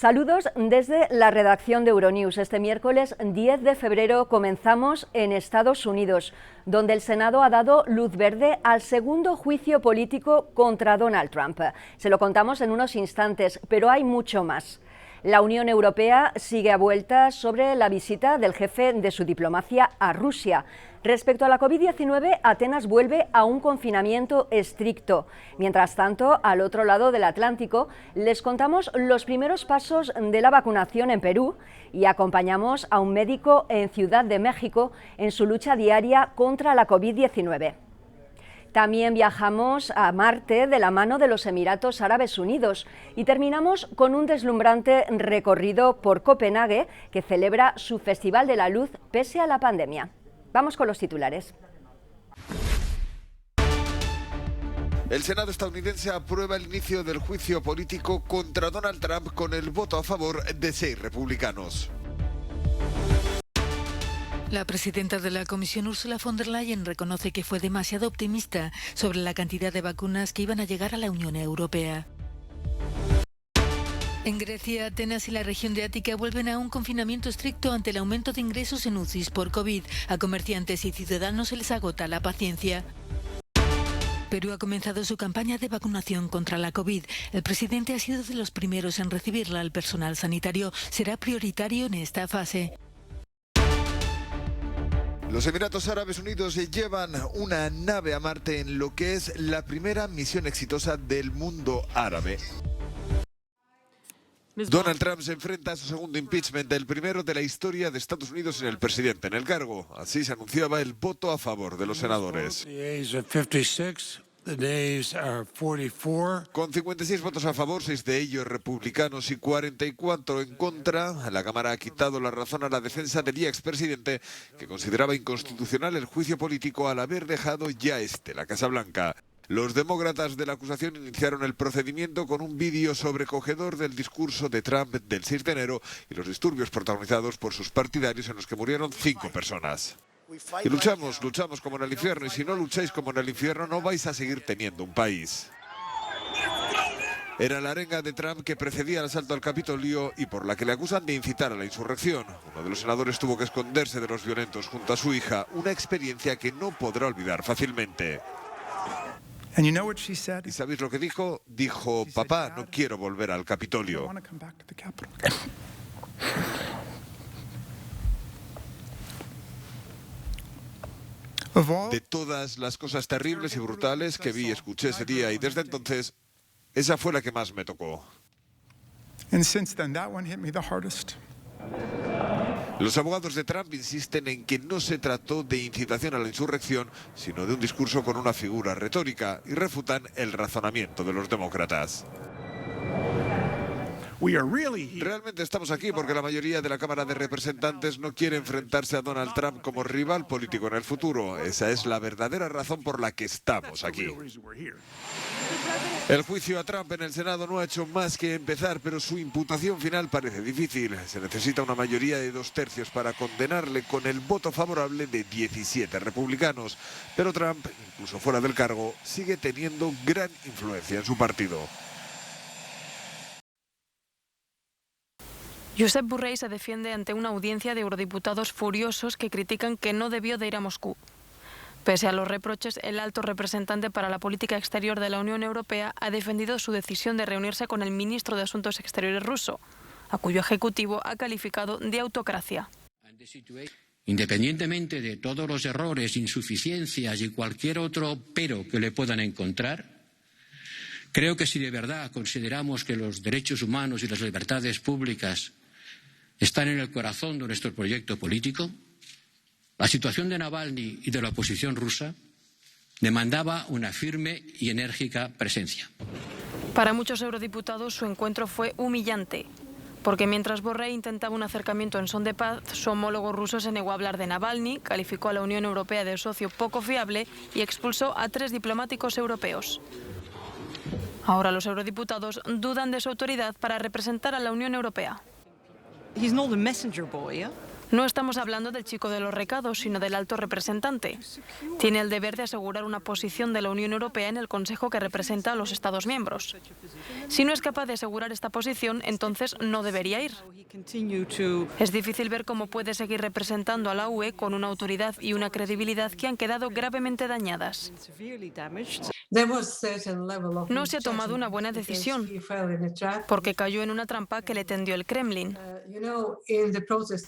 Saludos desde la redacción de Euronews. Este miércoles 10 de febrero comenzamos en Estados Unidos, donde el Senado ha dado luz verde al segundo juicio político contra Donald Trump. Se lo contamos en unos instantes, pero hay mucho más. La Unión Europea sigue a vueltas sobre la visita del jefe de su diplomacia a Rusia. Respecto a la COVID-19, Atenas vuelve a un confinamiento estricto. Mientras tanto, al otro lado del Atlántico, les contamos los primeros pasos de la vacunación en Perú y acompañamos a un médico en Ciudad de México en su lucha diaria contra la COVID-19. También viajamos a Marte de la mano de los Emiratos Árabes Unidos y terminamos con un deslumbrante recorrido por Copenhague, que celebra su Festival de la Luz pese a la pandemia. Vamos con los titulares. El Senado estadounidense aprueba el inicio del juicio político contra Donald Trump con el voto a favor de 6 republicanos. La presidenta de la Comisión, Ursula von der Leyen, reconoce que fue demasiado optimista sobre la cantidad de vacunas que iban a llegar a la Unión Europea. En Grecia, Atenas y la región de Ática vuelven a un confinamiento estricto ante el aumento de ingresos en UCIs por COVID. A comerciantes y ciudadanos se les agota la paciencia. Perú ha comenzado su campaña de vacunación contra la COVID. El presidente ha sido de los primeros en recibirla. El personal sanitario será prioritario en esta fase. Los Emiratos Árabes Unidos llevan una nave a Marte en lo que es la primera misión exitosa del mundo árabe. Donald Trump se enfrenta a su segundo impeachment, el primero de la historia de Estados Unidos en el presidente en el cargo. Así se anunciaba el voto a favor de los senadores. Con 56 votos a favor, 6 de ellos republicanos y 44 en contra, la Cámara ha quitado la razón a la defensa del expresidente, que consideraba inconstitucional el juicio político al haber dejado ya la Casa Blanca. Los demócratas de la acusación iniciaron el procedimiento con un vídeo sobrecogedor del discurso de Trump del 6 de enero y los disturbios protagonizados por sus partidarios en los que murieron 5 personas. Y luchamos como en el infierno, y si no lucháis como en el infierno no vais a seguir teniendo un país. Era la arenga de Trump que precedía el asalto al Capitolio y por la que le acusan de incitar a la insurrección. Uno de los senadores tuvo que esconderse de los violentos junto a su hija, una experiencia que no podrá olvidar fácilmente. ¿Y sabéis lo que dijo? Dijo: papá, no quiero volver al Capitolio. De todas las cosas terribles y brutales que vi y escuché ese día, y desde entonces, esa fue la que más me tocó. Los abogados de Trump insisten en que no se trató de incitación a la insurrección, sino de un discurso con una figura retórica, y refutan el razonamiento de los demócratas. Realmente estamos aquí porque la mayoría de la Cámara de Representantes no quiere enfrentarse a Donald Trump como rival político en el futuro. Esa es la verdadera razón por la que estamos aquí. El juicio a Trump en el Senado no ha hecho más que empezar, pero su imputación final parece difícil. Se necesita una mayoría de 2/3 para condenarle con el voto favorable de 17 republicanos. Pero Trump, incluso fuera del cargo, sigue teniendo gran influencia en su partido. Josep Borrell se defiende ante una audiencia de eurodiputados furiosos que critican que no debió de ir a Moscú. Pese a los reproches, el alto representante para la política exterior de la Unión Europea ha defendido su decisión de reunirse con el ministro de Asuntos Exteriores ruso, a cuyo ejecutivo ha calificado de autocracia. Independientemente de todos los errores, insuficiencias y cualquier otro pero que le puedan encontrar, creo que si de verdad consideramos que los derechos humanos y las libertades públicas están en el corazón de nuestro proyecto político, la situación de Navalny y de la oposición rusa demandaba una firme y enérgica presencia. Para muchos eurodiputados su encuentro fue humillante, porque mientras Borrell intentaba un acercamiento en son de paz, su homólogo ruso se negó a hablar de Navalny, calificó a la Unión Europea de socio poco fiable y expulsó a 3 diplomáticos europeos. Ahora los eurodiputados dudan de su autoridad para representar a la Unión Europea. No estamos hablando del chico de los recados, sino del alto representante. Tiene el deber de asegurar una posición de la Unión Europea en el Consejo que representa a los Estados miembros. Si no es capaz de asegurar esta posición, entonces no debería ir. Es difícil ver cómo puede seguir representando a la UE con una autoridad y una credibilidad que han quedado gravemente dañadas. No se ha tomado una buena decisión porque cayó en una trampa que le tendió el Kremlin.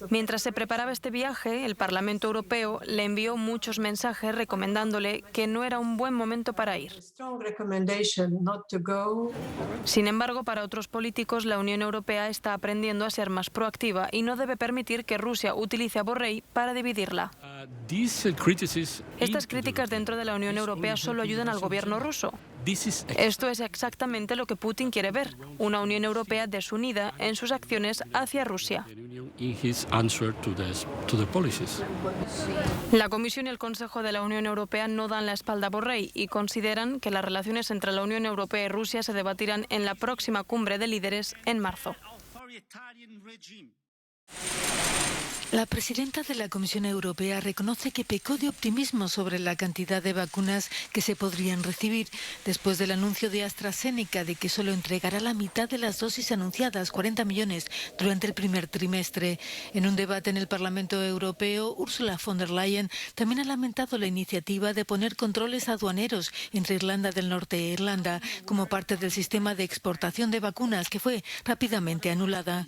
Mientras se preparaba este viaje, el Parlamento Europeo le envió muchos mensajes recomendándole que no era un buen momento para ir. Sin embargo, para otros políticos, la Unión Europea está aprendiendo a ser más proactiva y no debe permitir que Rusia utilice a Borrell para dividirla. Estas críticas dentro de la Unión Europea solo ayudan al gobierno ruso. Esto es exactamente lo que Putin quiere ver, una Unión Europea desunida en sus acciones hacia Rusia. La Comisión y el Consejo de la Unión Europea no dan la espalda a Borrell y consideran que las relaciones entre la Unión Europea y Rusia se debatirán en la próxima cumbre de líderes en marzo. La presidenta de la Comisión Europea reconoce que pecó de optimismo sobre la cantidad de vacunas que se podrían recibir después del anuncio de AstraZeneca de que solo entregará la mitad de las dosis anunciadas, 40 millones, durante el primer trimestre. En un debate en el Parlamento Europeo, Ursula von der Leyen también ha lamentado la iniciativa de poner controles aduaneros entre Irlanda del Norte e Irlanda como parte del sistema de exportación de vacunas que fue rápidamente anulada.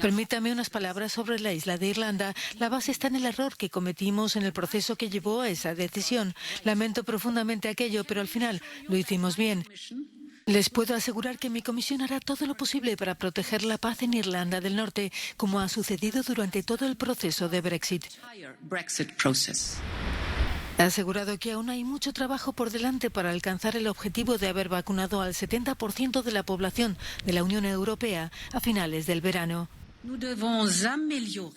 Permítame unas palabras sobre la isla de Irlanda. La base está en el error que cometimos en el proceso que llevó a esa decisión. Lamento profundamente aquello, pero al final lo hicimos bien. Les puedo asegurar que mi comisión hará todo lo posible para proteger la paz en Irlanda del Norte, como ha sucedido durante todo el proceso de Brexit. Ha asegurado que aún hay mucho trabajo por delante para alcanzar el objetivo de haber vacunado al 70% de la población de la Unión Europea a finales del verano.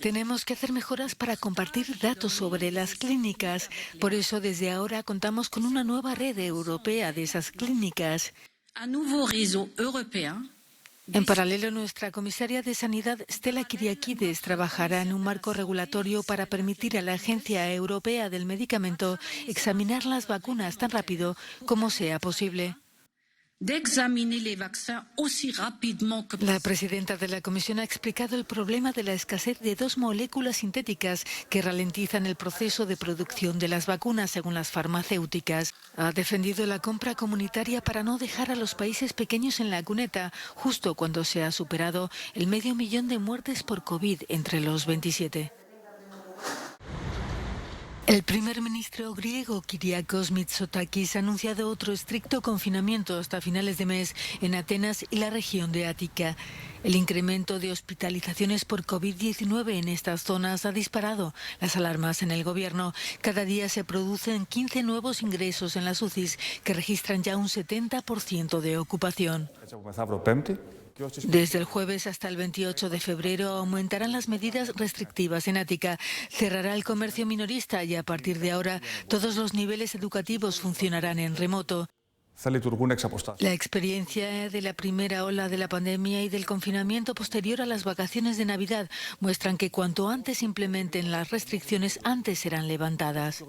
Tenemos que hacer mejoras para compartir datos sobre las clínicas. Por eso, desde ahora contamos con una nueva red europea de esas clínicas. En paralelo, nuestra comisaria de Sanidad, Stella Kyriakides, trabajará en un marco regulatorio para permitir a la Agencia Europea del Medicamento examinar las vacunas tan rápido como sea posible. La presidenta de la Comisión ha explicado el problema de la escasez de dos moléculas sintéticas que ralentizan el proceso de producción de las vacunas, según las farmacéuticas. Ha defendido la compra comunitaria para no dejar a los países pequeños en la cuneta, justo cuando se ha superado el 500.000 de muertes por COVID entre los 27. El primer ministro griego Kyriakos Mitsotakis ha anunciado otro estricto confinamiento hasta finales de mes en Atenas y la región de Ática. El incremento de hospitalizaciones por COVID-19 en estas zonas ha disparado las alarmas en el gobierno. Cada día se producen 15 nuevos ingresos en las UCIs, que registran ya un 70% de ocupación. Desde el jueves hasta el 28 de febrero aumentarán las medidas restrictivas en Ática. Cerrará el comercio minorista y a partir de ahora todos los niveles educativos funcionarán en remoto. La experiencia de la primera ola de la pandemia y del confinamiento posterior a las vacaciones de Navidad muestran que cuanto antes implementen las restricciones, antes serán levantadas.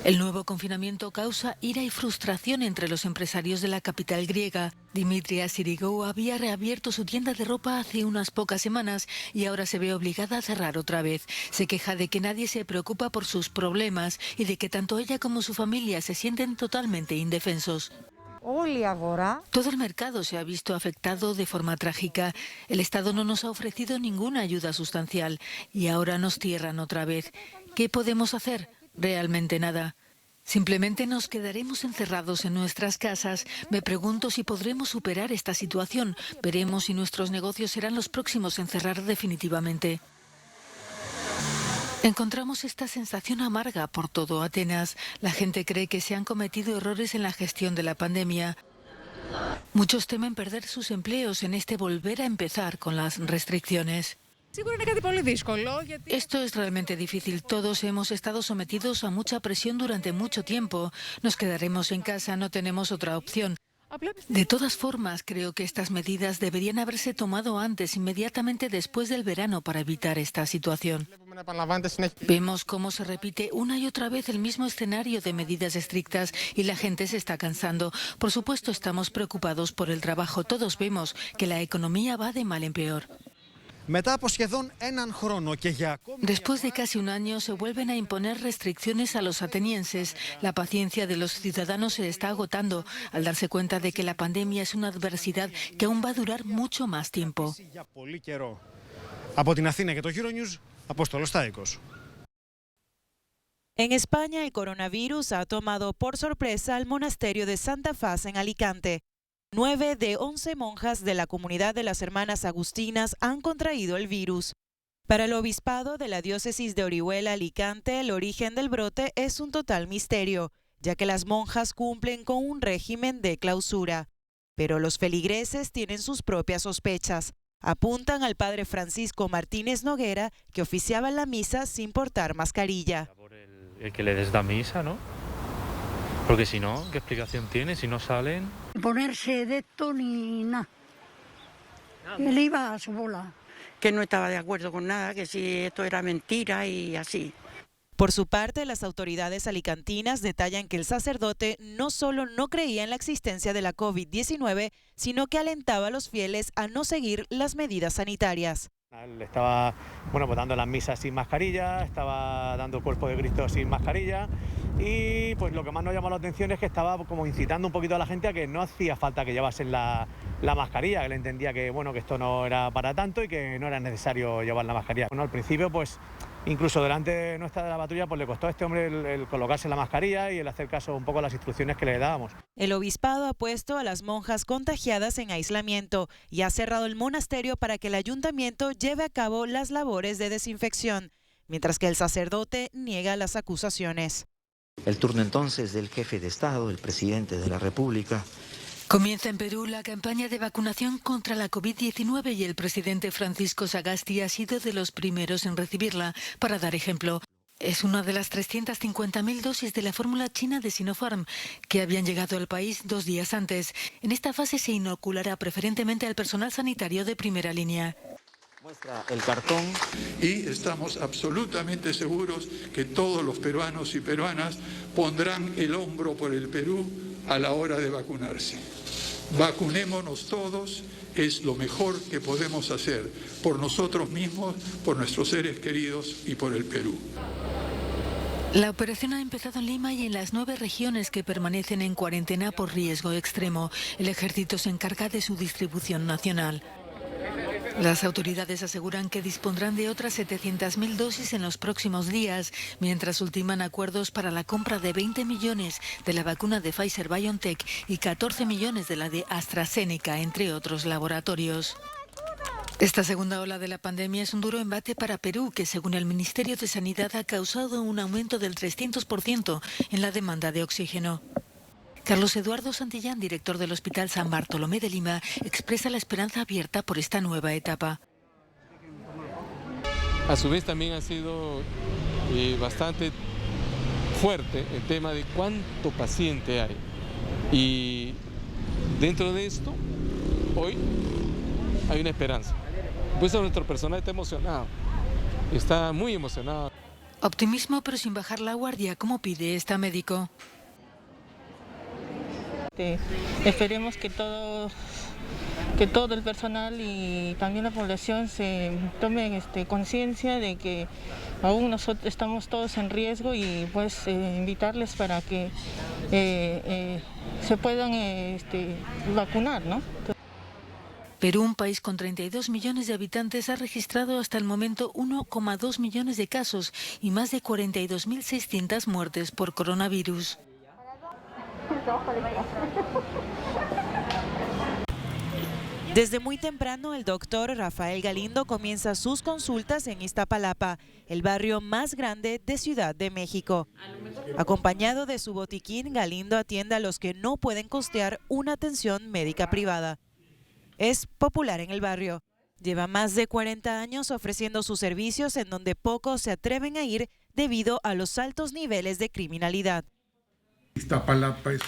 El nuevo confinamiento causa ira y frustración entre los empresarios de la capital griega. Dimitrios Sirigou había reabierto su tienda de ropa hace unas pocas semanas y ahora se ve obligada a cerrar otra vez. Se queja de que nadie se preocupa por sus problemas y de que tanto ella como su familia se sienten totalmente indefensos. Todo el mercado se ha visto afectado de forma trágica. El Estado no nos ha ofrecido ninguna ayuda sustancial y ahora nos cierran otra vez. ¿Qué podemos hacer? Realmente nada. Simplemente nos quedaremos encerrados en nuestras casas. Me pregunto si podremos superar esta situación. Veremos si nuestros negocios serán los próximos en cerrar definitivamente. Encontramos esta sensación amarga por todo Atenas. La gente cree que se han cometido errores en la gestión de la pandemia. Muchos temen perder sus empleos en este volver a empezar con las restricciones. Esto es realmente difícil. Todos hemos estado sometidos a mucha presión durante mucho tiempo. Nos quedaremos en casa, no tenemos otra opción. De todas formas, creo que estas medidas deberían haberse tomado antes, inmediatamente después del verano, para evitar esta situación. Vemos cómo se repite una y otra vez el mismo escenario de medidas estrictas y la gente se está cansando. Por supuesto, estamos preocupados por el trabajo. Todos vemos que la economía va de mal en peor. Después de casi un año se vuelven a imponer restricciones a los atenienses. La paciencia de los ciudadanos se está agotando al darse cuenta de que la pandemia es una adversidad que aún va a durar mucho más tiempo. En España, el coronavirus ha tomado por sorpresa al monasterio de Santa Faz en Alicante. 9 de 11 monjas de la comunidad de las Hermanas Agustinas han contraído el virus. Para el obispado de la diócesis de Orihuela, Alicante, el origen del brote es un total misterio, ya que las monjas cumplen con un régimen de clausura. Pero los feligreses tienen sus propias sospechas. Apuntan al padre Francisco Martínez Noguera, que oficiaba la misa sin portar mascarilla. El que le des la misa, ¿no? Porque si no, ¿qué explicación tiene si no salen? Ponerse de esto ni nada. Él iba a su bola. Que no estaba de acuerdo con nada, que si esto era mentira y así. Por su parte, las autoridades alicantinas detallan que el sacerdote no solo no creía en la existencia de la COVID-19, sino que alentaba a los fieles a no seguir las medidas sanitarias. Él estaba pues dando las misas sin mascarilla, estaba dando el cuerpo de Cristo sin mascarilla y pues lo que más nos llamó la atención es que estaba como incitando un poquito a la gente a que no hacía falta que llevasen la mascarilla. Él entendía que que esto no era para tanto y que no era necesario llevar la mascarilla. Al principio pues incluso delante de nuestra de la patrulla pues le costó a este hombre el colocarse la mascarilla y el hacer caso un poco a las instrucciones que le dábamos. El obispado ha puesto a las monjas contagiadas en aislamiento y ha cerrado el monasterio para que el ayuntamiento lleve a cabo las labores de desinfección, mientras que el sacerdote niega las acusaciones. El turno entonces del jefe de Estado, el presidente de la República. Comienza en Perú la campaña de vacunación contra la COVID-19 y el presidente Francisco Sagasti ha sido de los primeros en recibirla. Para dar ejemplo, es una de las 350.000 dosis de la fórmula china de Sinopharm que habían llegado al país 2 días antes. En esta fase se inoculará preferentemente al personal sanitario de primera línea. Muestra el cartón. Y estamos absolutamente seguros que todos los peruanos y peruanas pondrán el hombro por el Perú a la hora de vacunarse. Vacunémonos todos, es lo mejor que podemos hacer por nosotros mismos, por nuestros seres queridos y por el Perú. La operación ha empezado en Lima y en las 9 regiones que permanecen en cuarentena por riesgo extremo. El ejército se encarga de su distribución nacional. Las autoridades aseguran que dispondrán de otras 700.000 dosis en los próximos días, mientras ultiman acuerdos para la compra de 20 millones de la vacuna de Pfizer-BioNTech y 14 millones de la de AstraZeneca, entre otros laboratorios. Esta segunda ola de la pandemia es un duro embate para Perú, que según el Ministerio de Sanidad ha causado un aumento del 300% en la demanda de oxígeno. Carlos Eduardo Santillán, director del Hospital San Bartolomé de Lima, expresa la esperanza abierta por esta nueva etapa. A su vez también ha sido bastante fuerte el tema de cuánto paciente hay. Y dentro de esto, hoy hay una esperanza. Pues nuestro personal está emocionado, está muy emocionado. Optimismo pero sin bajar la guardia, como pide esta médico. Esperemos que todo el personal y también la población se tomen conciencia de que aún nosotros estamos todos en riesgo y pues invitarles para que se puedan vacunar, ¿no? Perú, un país con 32 millones de habitantes, ha registrado hasta el momento 1,2 millones de casos y más de 42.600 muertes por coronavirus. Desde muy temprano, el doctor Rafael Galindo comienza sus consultas en Iztapalapa, el barrio más grande de Ciudad de México. Acompañado de su botiquín, Galindo atiende a los que no pueden costear una atención médica privada. Es popular en el barrio. Lleva más de 40 años ofreciendo sus servicios en donde pocos se atreven a ir debido a los altos niveles de criminalidad. Iztapalapa es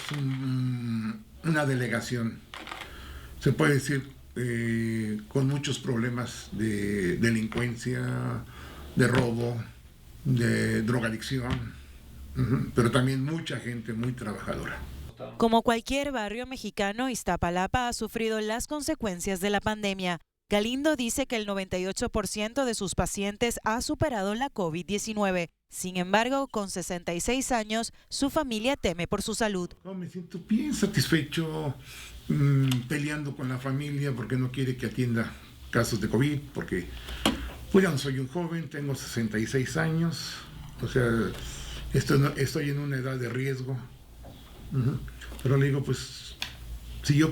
una delegación, se puede decir, con muchos problemas de delincuencia, de robo, de drogadicción, pero también mucha gente muy trabajadora. Como cualquier barrio mexicano, Iztapalapa ha sufrido las consecuencias de la pandemia. Galindo dice que el 98% de sus pacientes ha superado la COVID-19. Sin embargo, con 66 años, su familia teme por su salud. Me siento bien satisfecho, peleando con la familia porque no quiere que atienda casos de COVID, porque pues ya no soy un joven, tengo 66 años, o sea, estoy en una edad de riesgo. Pero le digo, pues, si yo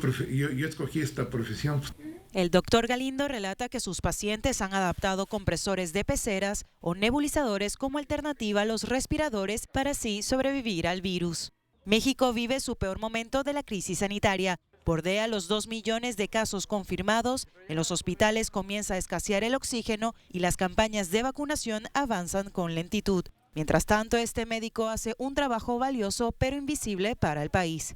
escogí esta profesión. El doctor Galindo relata que sus pacientes han adaptado compresores de peceras o nebulizadores como alternativa a los respiradores para así sobrevivir al virus. México vive su peor momento de la crisis sanitaria. Bordea los 2 millones de casos confirmados, en los hospitales comienza a escasear el oxígeno y las campañas de vacunación avanzan con lentitud. Mientras tanto, este médico hace un trabajo valioso pero invisible para el país.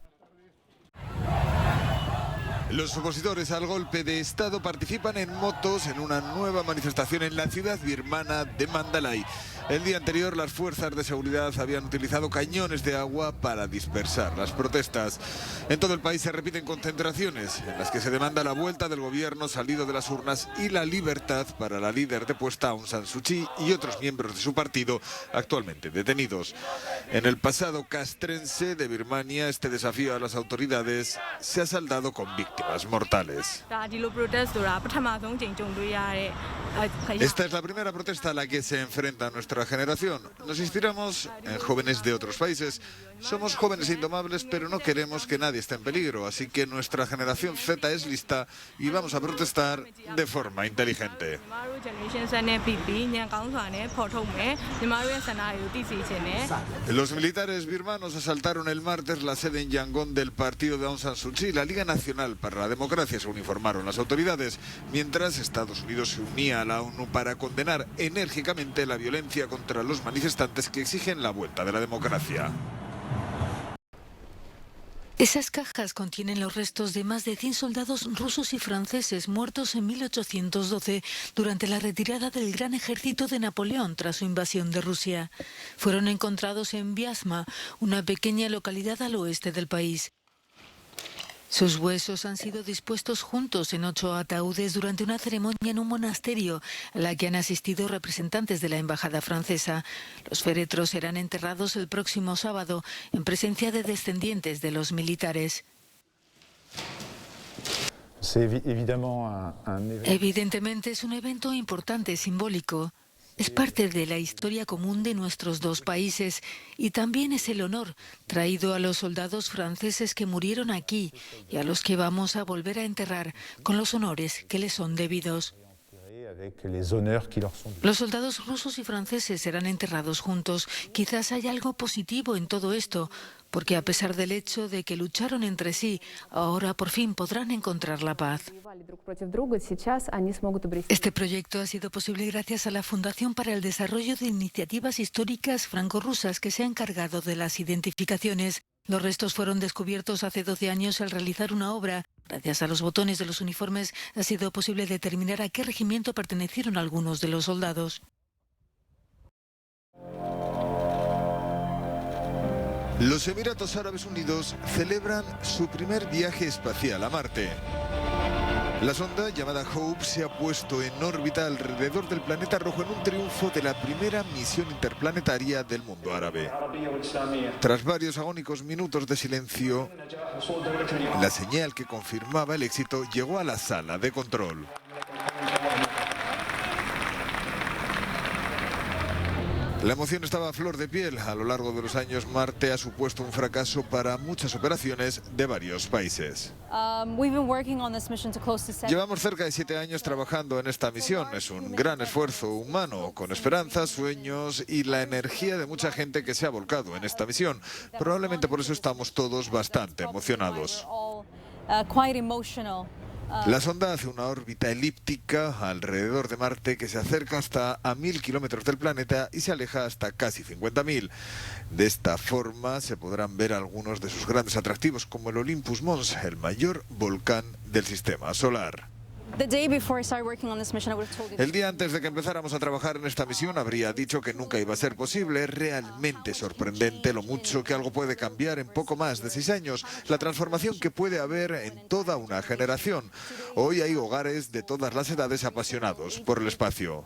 Los opositores al golpe de Estado participan en motos en una nueva manifestación en la ciudad birmana de Mandalay. El día anterior, las fuerzas de seguridad habían utilizado cañones de agua para dispersar las protestas. En todo el país se repiten concentraciones en las que se demanda la vuelta del gobierno salido de las urnas y la libertad para la líder depuesta Aung San Suu Kyi y otros miembros de su partido actualmente detenidos. En el pasado castrense de Birmania, este desafío a las autoridades se ha saldado con víctimas mortales. Esta es la primera protesta a la que se enfrenta nuestra generación. Nos inspiramos en jóvenes de otros países. Somos jóvenes indomables, pero no queremos que nadie esté en peligro. Así que nuestra generación Z es lista y vamos a protestar de forma inteligente. Los militares birmanos asaltaron el martes la sede en Yangon del partido de Aung San Suu Kyi, la Liga Nacional para la Democracia, según informaron las autoridades, mientras Estados Unidos se unía a la ONU para condenar enérgicamente la violencia contra los manifestantes que exigen la vuelta de la democracia. Esas cajas contienen los restos de más de 100 soldados rusos y franceses muertos en 1812 durante la retirada del gran ejército de Napoleón tras su invasión de Rusia. Fueron encontrados en Vyazma, una pequeña localidad al oeste del país. Sus huesos han sido dispuestos juntos en 8 ataúdes durante una ceremonia en un monasterio a la que han asistido representantes de la embajada francesa. Los féretros serán enterrados el próximo sábado en presencia de descendientes de los militares. Evidentemente es un evento importante, simbólico. Es parte de la historia común de nuestros dos países y también es el honor traído a los soldados franceses que murieron aquí y a los que vamos a volver a enterrar con los honores que les son debidos. Los soldados rusos y franceses serán enterrados juntos. Quizás haya algo positivo en todo esto, porque a pesar del hecho de que lucharon entre sí, ahora por fin podrán encontrar la paz. Este proyecto ha sido posible gracias a la Fundación para el Desarrollo de Iniciativas Históricas Franco-Rusas, que se ha encargado de las identificaciones. Los restos fueron descubiertos hace 12 años al realizar una obra. Gracias a los botones de los uniformes ha sido posible determinar a qué regimiento pertenecieron algunos de los soldados. Los Emiratos Árabes Unidos celebran su primer viaje espacial a Marte. La sonda llamada Hope se ha puesto en órbita alrededor del planeta rojo en un triunfo de la primera misión interplanetaria del mundo árabe. Tras varios agónicos minutos de silencio, la señal que confirmaba el éxito llegó a la sala de control. La emoción estaba a flor de piel. A lo largo de los años, Marte ha supuesto un fracaso para muchas operaciones de varios países. Llevamos cerca de 7 años trabajando en esta misión. Es un gran esfuerzo humano, con esperanzas, sueños y la energía de mucha gente que se ha volcado en esta misión. Probablemente por eso estamos todos bastante emocionados. La sonda hace una órbita elíptica alrededor de Marte que se acerca hasta a 1000 kilómetros del planeta y se aleja hasta casi 50.000. De esta forma se podrán ver algunos de sus grandes atractivos, como el Olympus Mons, el mayor volcán del sistema solar. El día antes de que empezáramos a trabajar en esta misión habría dicho que nunca iba a ser posible. Es realmente sorprendente lo mucho que algo puede cambiar en poco más de 6 años, la transformación que puede haber en toda una generación. Hoy hay hogares de todas las edades apasionados por el espacio.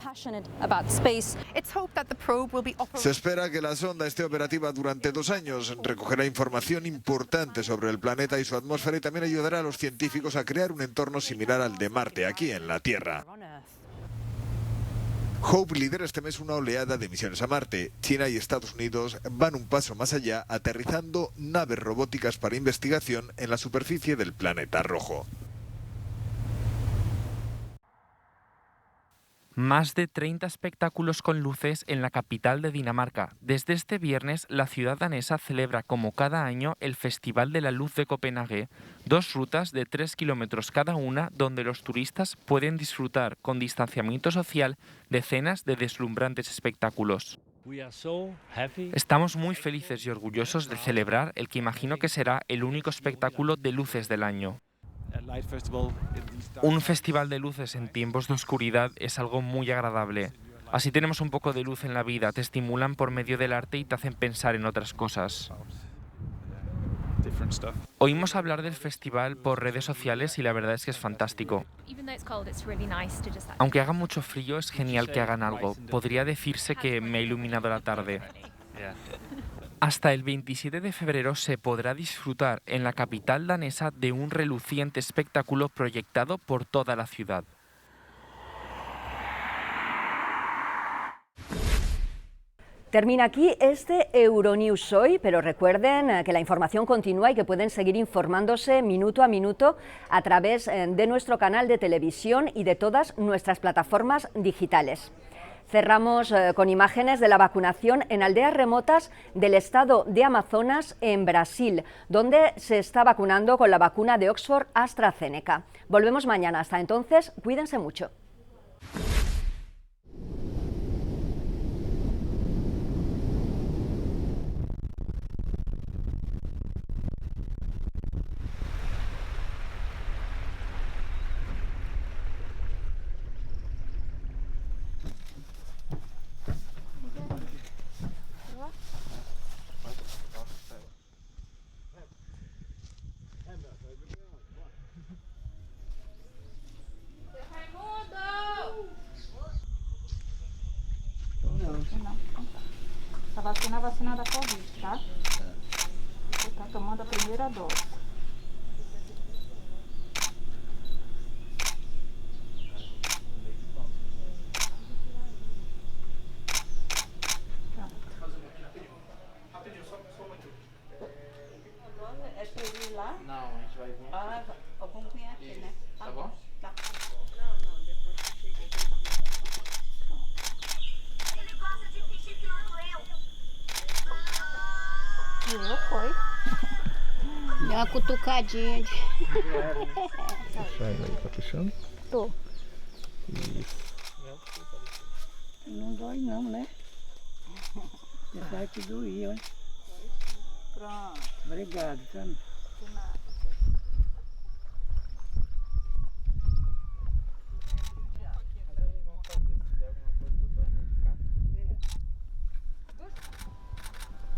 Se espera que la sonda esté operativa durante 2 años. Recogerá información importante sobre el planeta y su atmósfera y también ayudará a los científicos a crear un entorno similar al de Marte, aquí en la Tierra. Hope lidera este mes una oleada de misiones a Marte. China y Estados Unidos van un paso más allá, aterrizando naves robóticas para investigación en la superficie del planeta rojo. Más de 30 espectáculos con luces en la capital de Dinamarca. Desde este viernes, la ciudad danesa celebra como cada año el Festival de la Luz de Copenhague, 2 rutas de 3 kilómetros cada una donde los turistas pueden disfrutar con distanciamiento social decenas de deslumbrantes espectáculos. Estamos muy felices y orgullosos de celebrar el que imagino que será el único espectáculo de luces del año. Un festival de luces en tiempos de oscuridad es algo muy agradable. Así tenemos un poco de luz en la vida, te estimulan por medio del arte y te hacen pensar en otras cosas. Oímos hablar del festival por redes sociales y la verdad es que es fantástico. Aunque haga mucho frío, es genial que hagan algo. Podría decirse que me ha iluminado la tarde. Hasta el 27 de febrero se podrá disfrutar en la capital danesa de un reluciente espectáculo proyectado por toda la ciudad. Termina aquí este Euronews hoy, pero recuerden que la información continúa y que pueden seguir informándose minuto a minuto a través de nuestro canal de televisión y de todas nuestras plataformas digitales. Cerramos con imágenes de la vacunación en aldeas remotas del estado de Amazonas, en Brasil, donde se está vacunando con la vacuna de Oxford AstraZeneca. Volvemos mañana. Hasta entonces, cuídense mucho. A vacina da Covid, tá? Você tá tomando a primeira dose. É pra ele ir lá? Não, a gente vai vir. Ah, vamos vir aqui, né? Tá bom? Tá. Não, depois que cheguei. Ele gosta de fingir que não doeu. Eu foi. Deu uma cutucadinha. Puxando aí, tá puxando? Tô. Isso. Não dói não, né? Vai que doía, hein? Pronto. Obrigado, Tana. De nada.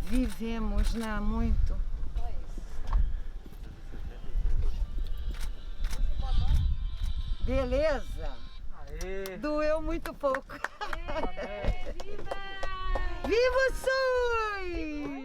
Vivemos, né? Muito. Beleza? Aê. Doeu muito pouco. Viva! Viva o SUS!